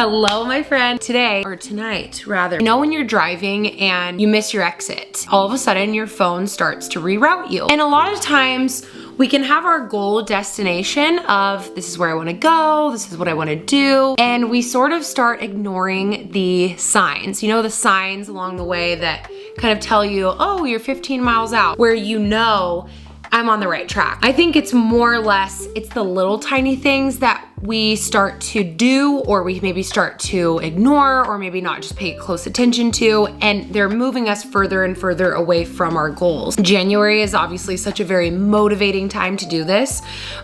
Hello, my friend. Today, or tonight rather, you know when you're driving and you miss your exit, all of a sudden your phone starts to reroute you. And a lot of times we can have our goal destination of this is where I want to go, this is what I want to do, and we sort of start ignoring the signs. You know, the signs along the way that kind of tell you, oh, you're 15 miles out, where you know I'm on the right track. I think it's more or less, it's the little tiny things that we start to do, or we maybe start to ignore, or maybe not just pay close attention to, and they're moving us further and further away from our goals. January is obviously such a very motivating time to do this,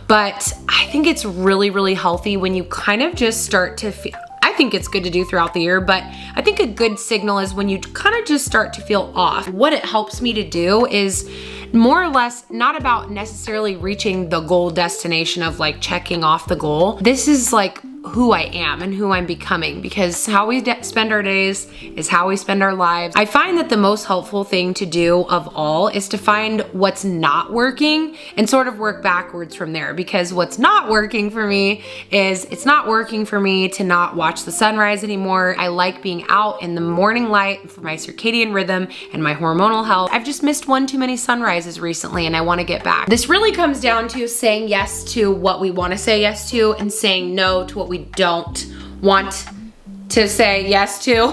but I think it's really, really healthy when you kind of just start to feel, I think it's good to do throughout the year, but I think a good signal is when you kind of just start to feel off. What it helps me to do is more or less not about necessarily reaching the goal destination of like checking off the goal. This is like who I am and who I'm becoming, because how we spend our days is how we spend our lives. I find that the most helpful thing to do of all is to find what's not working and sort of work backwards from there, because what's not working for me is it's not working for me to not watch the sunrise anymore. I like being out in the morning light for my circadian rhythm and my hormonal health. I've just missed one too many sunrises recently and I want to get back. This really comes down to saying yes to what we want to say yes to and saying no to what we don't want to say yes to.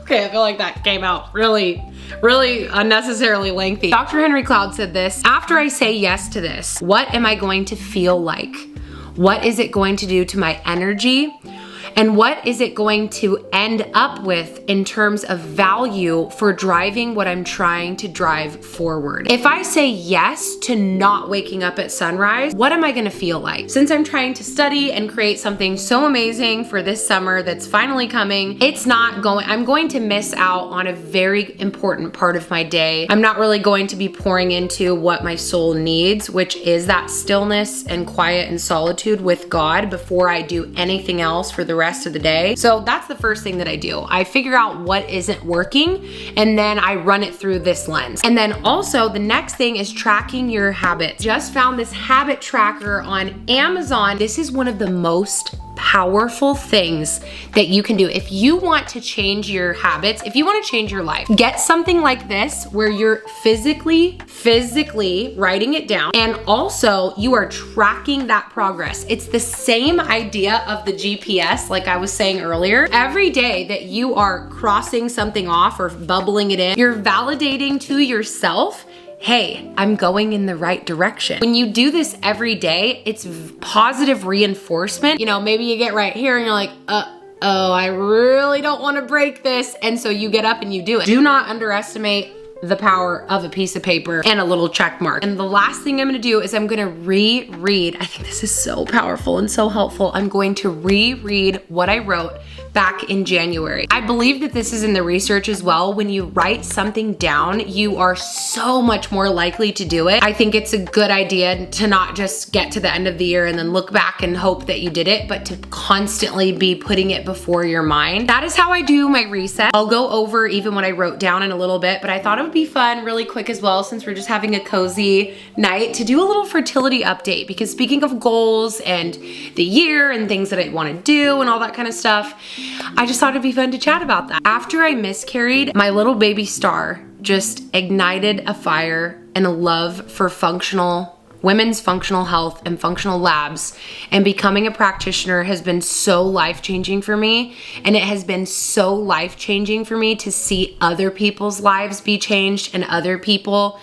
Okay, I feel like that came out really unnecessarily lengthy. Dr. Henry Cloud said this: after I say yes to this, what am I going to feel like? What is it going to do to my energy? And what is it going to end up with in terms of value for driving what I'm trying to drive forward? If I say yes to not waking up at sunrise, what am I gonna feel like? Since I'm trying to study and create something so amazing for this summer that's finally coming, I'm going to miss out on a very important part of my day. I'm not really going to be pouring into what my soul needs, which is that stillness and quiet and solitude with God before I do anything else for the rest of the day. So that's the first thing that I do. I figure out what isn't working and then I run it through this lens. And then also the next thing is tracking your habits. Just found this habit tracker on Amazon. This is one of the most powerful things that you can do. If you want to change your habits, if you want to change your life, get something like this where you're physically writing it down, and also you are tracking that progress. It's the same idea of the GPS, like I was saying earlier. Every day that you are crossing something off or bubbling it in, you're validating to yourself, hey, I'm going in the right direction. When you do this every day, it's positive reinforcement. You know, maybe you get right here and you're like, oh, I really don't want to break this. And so you get up and you do it. Do not underestimate the power of a piece of paper and a little check mark. And the last thing I'm gonna do is I'm gonna reread. I think this is so powerful and so helpful. I'm going to reread what I wrote back in January. I believe that this is in the research as well. When you write something down, you are so much more likely to do it. I think it's a good idea to not just get to the end of the year and then look back and hope that you did it, but to constantly be putting it before your mind. That is how I do my reset. I'll go over even what I wrote down in a little bit, but I thought it would be fun really quick as well, since we're just having a cozy night, to do a little fertility update, because speaking of goals and the year and things that I want to do and all that kind of stuff, I just thought it'd be fun to chat about that. After I miscarried, my little baby star just ignited a fire and a love for women's functional health and functional labs, and becoming a practitioner has been so life-changing for me. And it has been so life-changing for me to see other people's lives be changed and other people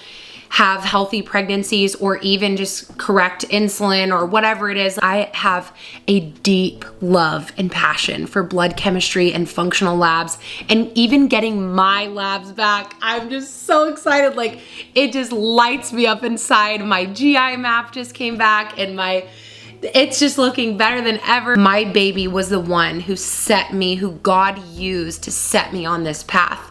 have healthy pregnancies, or even just correct insulin or whatever it is. I have a deep love and passion for blood chemistry and functional labs, and even getting my labs back. I'm just so excited. Like, it just lights me up inside. My GI map just came back and it's just looking better than ever. My baby was the one who God used to set me on this path.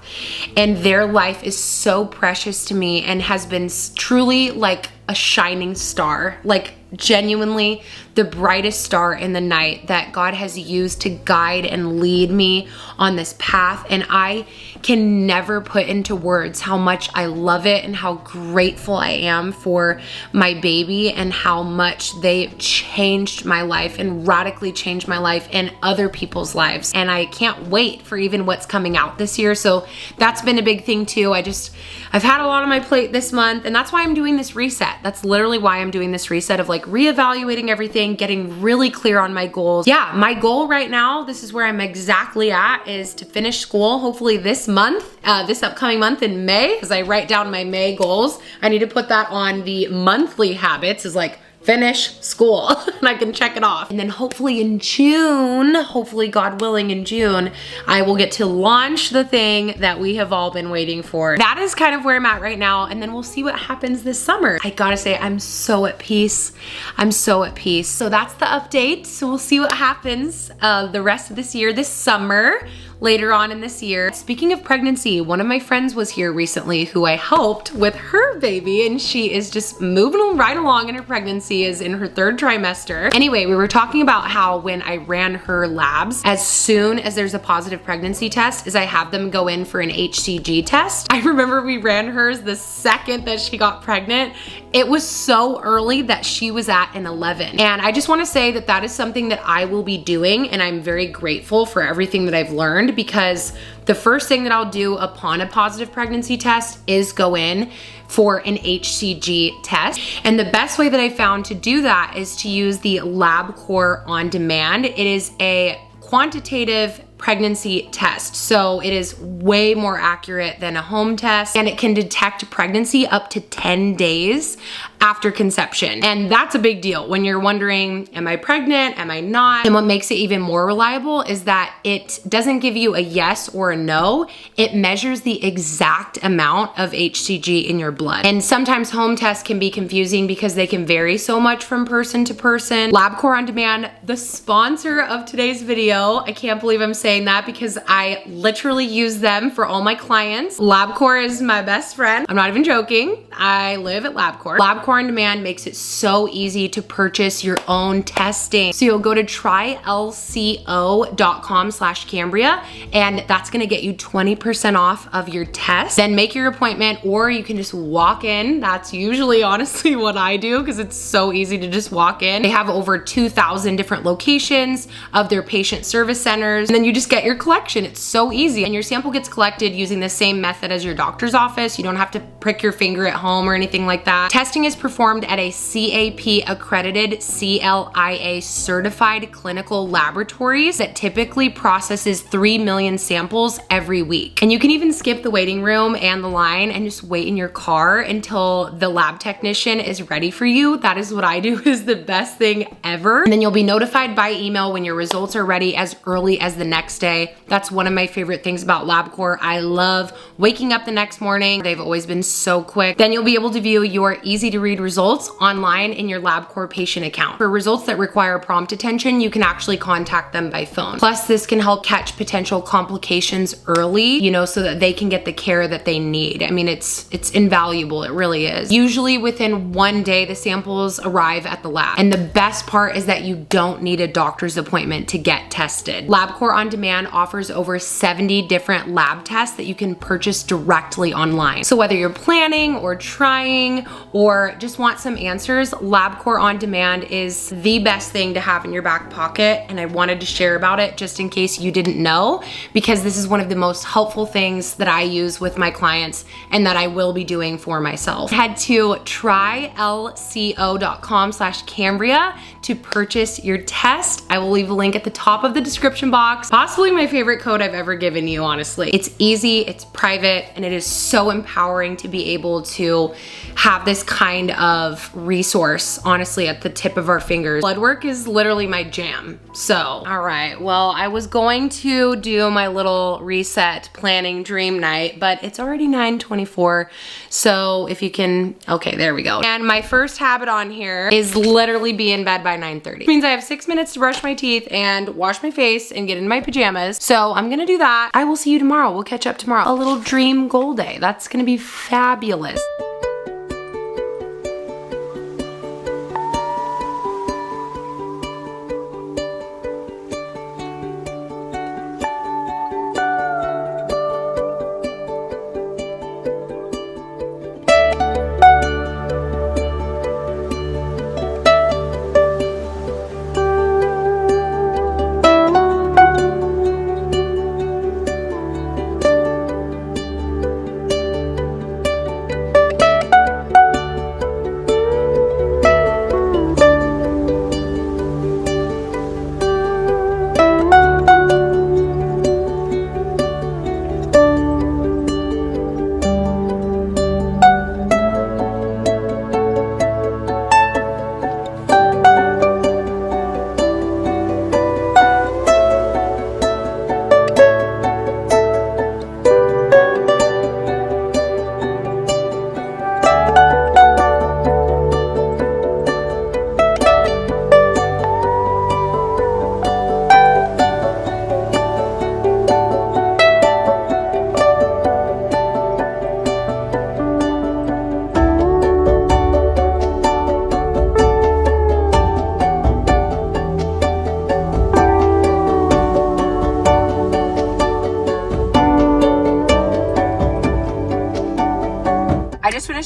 And their life is so precious to me and has been truly like a shining star. Like, genuinely, the brightest star in the night that God has used to guide and lead me on this path. And I can never put into words how much I love it and how grateful I am for my baby and how much they changed my life and radically changed my life and other people's lives. And I can't wait for even what's coming out this year. So that's been a big thing too. I've had a lot on my plate this month, and that's why I'm doing this reset. That's literally why I'm doing this reset of like reevaluating everything, getting really clear on my goals. Yeah, my goal right now, this is where I'm exactly at, is to finish school hopefully this month, this upcoming month in May, as I write down my May goals. I need to put that on the monthly habits, is like finish school and I can check it off. And then hopefully in June, hopefully God willing in June, I will get to launch the thing that we have all been waiting for. That is kind of where I'm at right now. And then we'll see what happens this summer. I gotta say, I'm so at peace. I'm so at peace. So that's the update. So we'll see what happens the rest of this year, this summer, later on in this year. Speaking of pregnancy, one of my friends was here recently who I helped with her baby, and she is just moving right along in her pregnancy, is in her 3rd trimester. Anyway, we were talking about how when I ran her labs, as soon as there's a positive pregnancy test, is I have them go in for an HCG test. I remember we ran hers the second that she got pregnant. It was so early that she was at an 11. And I just wanna say that that is something that I will be doing, and I'm very grateful for everything that I've learned, because the first thing that I'll do upon a positive pregnancy test is go in for an HCG test. And the best way that I found to do that is to use the LabCorp On Demand. It is a quantitative pregnancy test. So it is way more accurate than a home test, and it can detect pregnancy up to 10 days after conception. And that's a big deal when you're wondering, am I pregnant? Am I not? And what makes it even more reliable is that it doesn't give you a yes or a no. It measures the exact amount of HCG in your blood. And sometimes home tests can be confusing because they can vary so much from person to person. LabCorp On Demand, the sponsor of today's video. I can't believe I'm saying that because I literally use them for all my clients. LabCorp is my best friend. I'm not even joking. I live at LabCorp. LabCorp On Demand makes it so easy to purchase your own testing. So you'll go to trylco.com/Cambria, and that's gonna get you 20% off of your test. Then make your appointment, or you can just walk in. That's usually honestly what I do because it's so easy to just walk in. They have over 2,000 different locations of their patient service centers, and then you just get your collection. It's so easy, and your sample gets collected using the same method as your doctor's office. You don't have to prick your finger at home or anything like that. Testing is performed at a CAP accredited, CLIA certified clinical laboratories that typically processes 3 million samples every week. And you can even skip the waiting room and the line and just wait in your car until the lab technician is ready for you. That is what I do, is the best thing ever. And then you'll be notified by email when your results are ready as early as the next day. That's one of my favorite things about LabCorp. I love waking up the next morning. They've always been so quick. Then you'll be able to view your easy to read results online in your LabCorp patient account. For results that require prompt attention, you can actually contact them by phone. Plus, this can help catch potential complications early, you know, so that they can get the care that they need. I mean, it's invaluable. It really is. Usually within 1 day, the samples arrive at the lab. And the best part is that you don't need a doctor's appointment to get tested. LabCorp On Demand offers over 70 different lab tests that you can purchase directly online. So whether you're planning or trying or just want some answers, LabCorp On Demand is the best thing to have in your back pocket, and I wanted to share about it just in case you didn't know, because this is one of the most helpful things that I use with my clients and that I will be doing for myself. Head to trylco.com/Cambria to purchase your test. I will leave a link at the top of the description box. Possibly my favorite code I've ever given you, honestly. It's easy, it's private, and it is so empowering to be able to have this kind of resource, honestly, at the tip of our fingers. Blood work is literally my jam. So, all right, well, I was going to do my little reset planning dream night, but it's already 9:24. So if you can, okay, there we go. And my first habit on here is literally be in bed by 9:30. Which means I have 6 minutes to brush my teeth and wash my face and get in my pajamas. So I'm gonna do that. I will see you tomorrow. We'll catch up tomorrow. A little dream goal day. That's gonna be fabulous.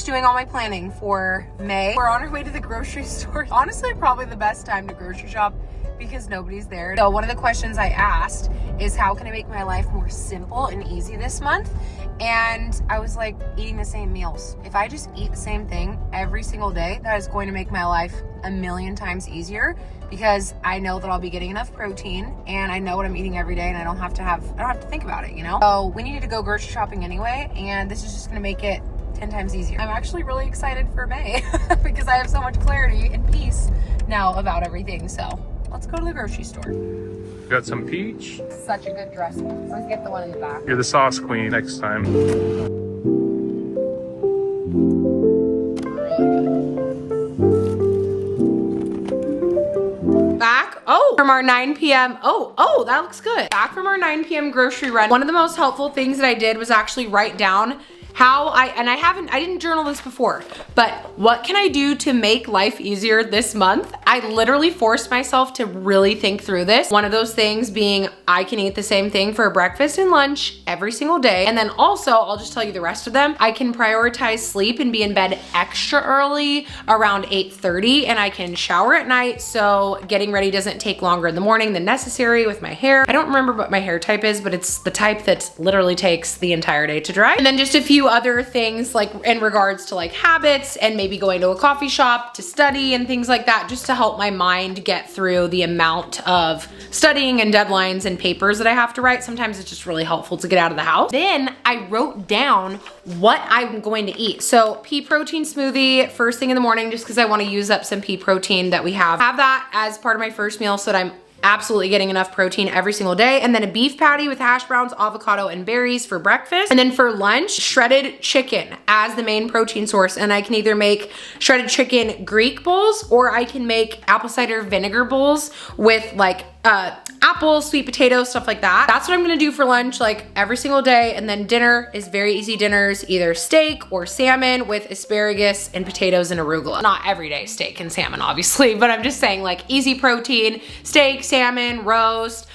finished doing all my planning for May. We're on our way to the grocery store. Honestly, probably the best time to grocery shop because nobody's there. So one of the questions I asked is how can I make my life more simple and easy this month? And I was like, eating the same meals. If I just eat the same thing every single day, that is going to make my life a million times easier because I know that I'll be getting enough protein and I know what I'm eating every day and I don't have to think about it, you know? So we needed to go grocery shopping anyway, and this is just gonna make it 10 times easier. I'm actually really excited for May because I have so much clarity and peace now about everything. So let's go to the grocery store. Got some peach. Such a good dressing. Let's get the one in the back. You're the sauce queen next time. Back from our 9 p.m. Oh, that looks good. Back from our 9 p.m. grocery run. One of the most helpful things that I did was actually write down how I didn't journal this before, but what can I do to make life easier this month? I literally forced myself to really think through this. One of those things being I can eat the same thing for breakfast and lunch every single day. And then also, I'll just tell you the rest of them. I can prioritize sleep and be in bed extra early around 8:30, and I can shower at night. So getting ready doesn't take longer in the morning than necessary with my hair. I don't remember what my hair type is, but it's the type that literally takes the entire day to dry. And then just a few other things like in regards to like habits and maybe going to a coffee shop to study and things like that, just to help my mind get through the amount of studying and deadlines and papers that I have to write. Sometimes it's just really helpful to get out of the house. Then I wrote down what I'm going to eat. So pea protein smoothie first thing in the morning, just because I want to use up some pea protein that we have. Have that as part of my first meal so that I'm absolutely getting enough protein every single day. And then a beef patty with hash browns, avocado, and berries for breakfast. And then for lunch, shredded chicken as the main protein source. And I can either make shredded chicken Greek bowls or I can make apple cider vinegar bowls with like apples, sweet potatoes, stuff like that. That's what I'm gonna do for lunch like every single day. And then dinner is very easy dinners, either steak or salmon with asparagus and potatoes and arugula. Not everyday steak and salmon, obviously, but I'm just saying like easy protein, steak, salmon, roast,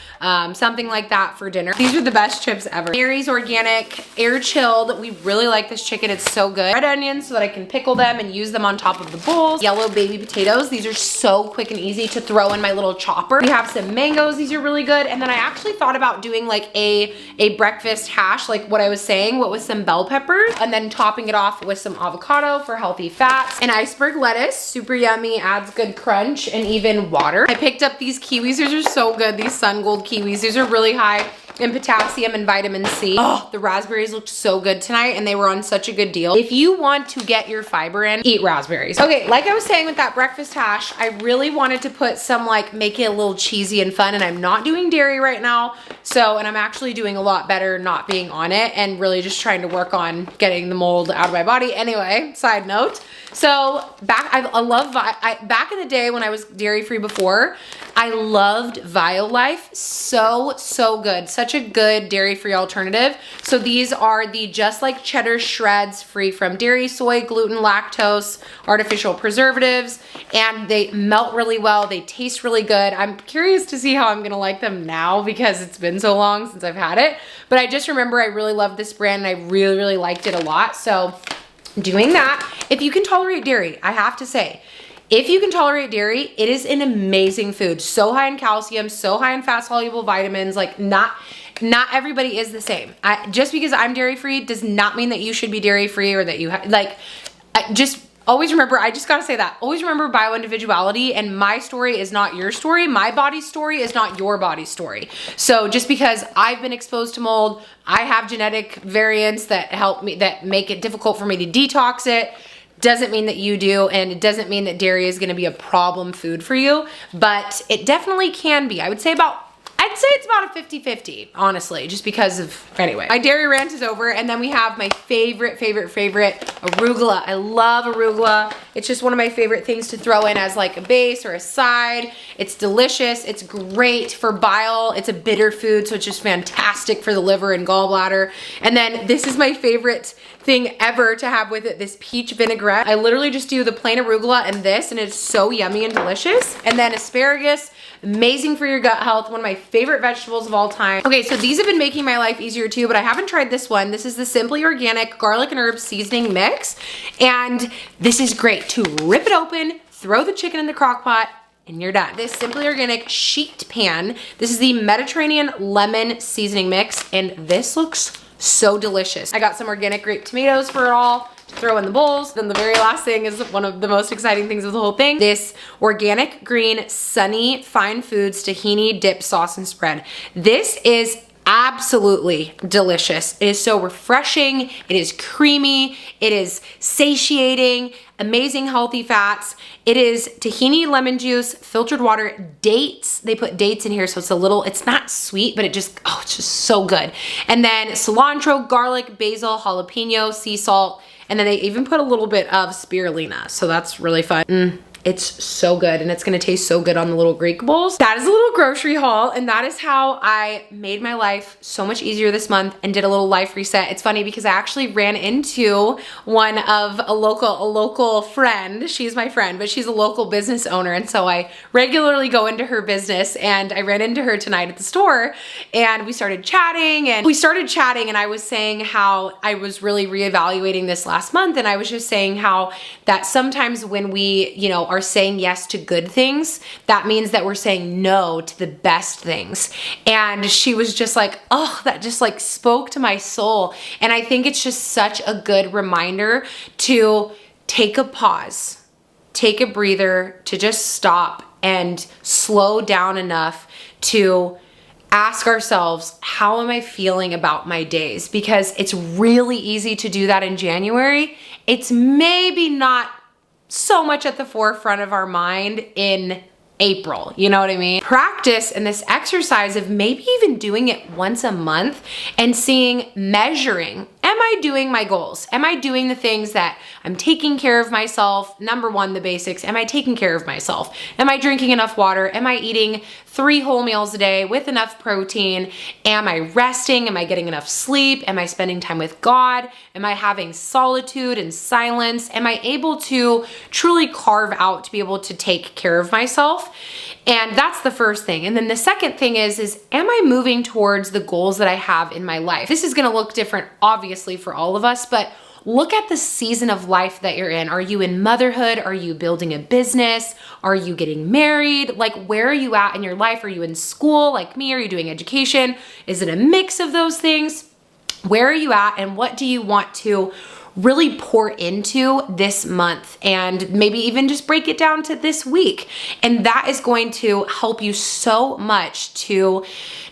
something like that for dinner. These are the best chips ever. Mary's Organic, air chilled. We really like this chicken, it's so good. Red onions so that I can pickle them and use them on top of the bowls. Yellow baby potatoes. These are so quick and easy to throw in my little chopper. We have some mangoes, these are really good. And then I actually thought about doing like a breakfast hash, like what I was saying, with some bell peppers, and then topping it off with some avocado for healthy fats. And iceberg lettuce, super yummy, adds good crunch, and even water. I picked up these kiwis, these are so good, these Sun Gold kiwis. These are really high in potassium and vitamin C. Oh, the raspberries looked so good tonight and they were on such a good deal. If you want to get your fiber in, eat raspberries. Okay, like I was saying with that breakfast hash, I really wanted to put some like, make it a little cheesy and fun, and I'm not doing dairy right now. So, and I'm actually doing a lot better not being on it and really just trying to work on getting the mold out of my body. Anyway, side note. So back in the day when I was dairy free before, I loved Violife. So good. Such a good dairy free alternative. So these are the Just Like Cheddar shreds, free from dairy, soy, gluten, lactose, artificial preservatives, and they melt really well. They taste really good. I'm curious to see how I'm gonna like them now because it's been so long since I've had it. But I just remember I really loved this brand and I really liked it a lot. So doing that. If you can tolerate dairy, I have to say, if you can tolerate dairy, it is an amazing food. So high in calcium, so high in fat soluble vitamins. Like not everybody is the same. Just because I'm dairy free does not mean that you should be dairy free or that you just always remember, I just gotta say that, always remember bioindividuality, and my story is not your story. My body's story is not your body's story. So just because I've been exposed to mold, I have genetic variants that help me, that make it difficult for me to detox it, doesn't mean that you do, and it doesn't mean that dairy is gonna be a problem food for you, but it definitely can be. I'd say it's about a 50-50, honestly, just because of, anyway. My dairy rant is over, and then we have my favorite arugula. I love arugula. It's just one of my favorite things to throw in as like a base or a side. It's delicious. It's great for bile. It's a bitter food, so it's just fantastic for the liver and gallbladder. And then this is my favorite thing ever to have with it, this peach vinaigrette. I literally just do the plain arugula and this, and it's so yummy and delicious. And then asparagus, amazing for your gut health. One of my favorite favorite vegetables of all time. Okay, so these have been making my life easier too, but I haven't tried this one. This is the Simply Organic Garlic and Herb Seasoning Mix. And this is great to rip it open, throw the chicken in the crock pot, and you're done. This Simply Organic Sheet Pan. This is the Mediterranean Lemon Seasoning Mix, and this looks so delicious. I got some organic grape tomatoes for it all to throw in the bowls. Then the very last thing is one of the most exciting things of the whole thing. This organic green Sunny Fine Foods tahini dip sauce and spread. This is absolutely delicious. It is so refreshing. It is creamy. It is satiating, amazing healthy fats. It is tahini, lemon juice, filtered water, dates. They put dates in here, so it's not sweet, but it's just so good. And then cilantro, garlic, basil, jalapeno, sea salt, and then they even put a little bit of spirulina, so that's really fun. It's so good, and it's gonna taste so good on the little Greek bowls. That is a little grocery haul, and that is how I made my life so much easier this month and did a little life reset. It's funny because I actually ran into one of a local friend. She's my friend, but she's a local business owner, and so I regularly go into her business, and I ran into her tonight at the store, and we started chatting, and I was saying how I was really reevaluating this last month, and I was just saying how that sometimes when we, are saying yes to good things, that means that we're saying no to the best things. And she was just like, oh, that just like spoke to my soul. And I think it's just such a good reminder to take a pause, take a breather, to just stop and slow down enough to ask ourselves, how am I feeling about my days? Because it's really easy to do that in January. It's maybe not so much at the forefront of our mind in April, you know what I mean? Practice in this exercise of maybe even doing it once a month and measuring, am I doing my goals? Am I doing the things that I'm taking care of myself? Number one, the basics. Am I taking care of myself? Am I drinking enough water? Am I eating 3 whole meals a day with enough protein? Am I resting? Am I getting enough sleep? Am I spending time with God? Am I having solitude and silence? Am I able to truly carve out to be able to take care of myself? And that's the first thing. And then the second thing is am I moving towards the goals that I have in my life? This is gonna look different, obviously, for all of us, but look at the season of life that you're in. Are you in motherhood? Are you building a business? Are you getting married? Like, where are you at in your life? Are you in school like me? Are you doing education? Is it a mix of those things? Where are you at, and what do you want to really pour into this month, and maybe even just break it down to this week? And that is going to help you so much to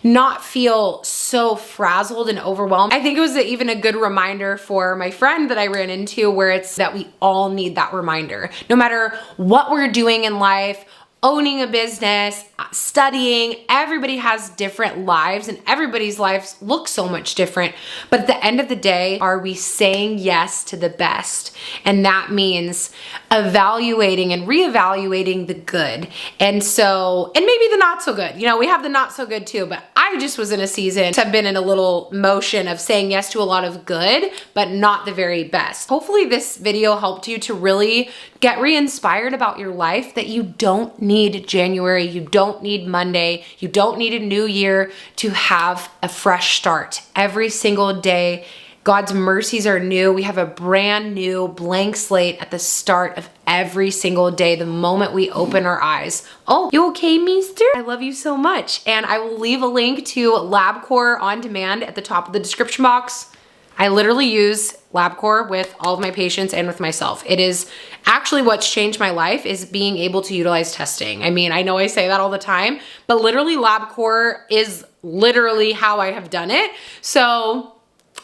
not feel so frazzled and overwhelmed. I think it was even a good reminder for my friend that I ran into, where it's that we all need that reminder. No matter what we're doing in life, owning a business, studying, everybody has different lives, and everybody's lives look so much different. But at the end of the day, are we saying yes to the best? And that means evaluating and reevaluating the good. And maybe the not so good. We have the not so good too, but I just was in a season, I've been in a little motion of saying yes to a lot of good, but not the very best. Hopefully this video helped you to really get re-inspired about your life, that you don't need January, you don't need Monday, you don't need a new year to have a fresh start. Every single day, God's mercies are new. We have a brand new blank slate at the start of every single day, the moment we open our eyes. Oh, you okay, Meester? I love you so much. And I will leave a link to LabCore on demand at the top of the description box. I literally use LabCore with all of my patients and with myself. It is actually what's changed my life, is being able to utilize testing. I mean, I know I say that all the time, but literally LabCore is literally how I have done it. So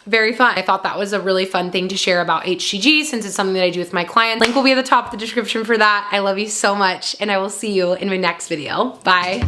very fun. I thought that was a really fun thing to share about HCG, since it's something that I do with my clients. Link will be at the top of the description for that. I love you so much, and I will see you in my next video. Bye.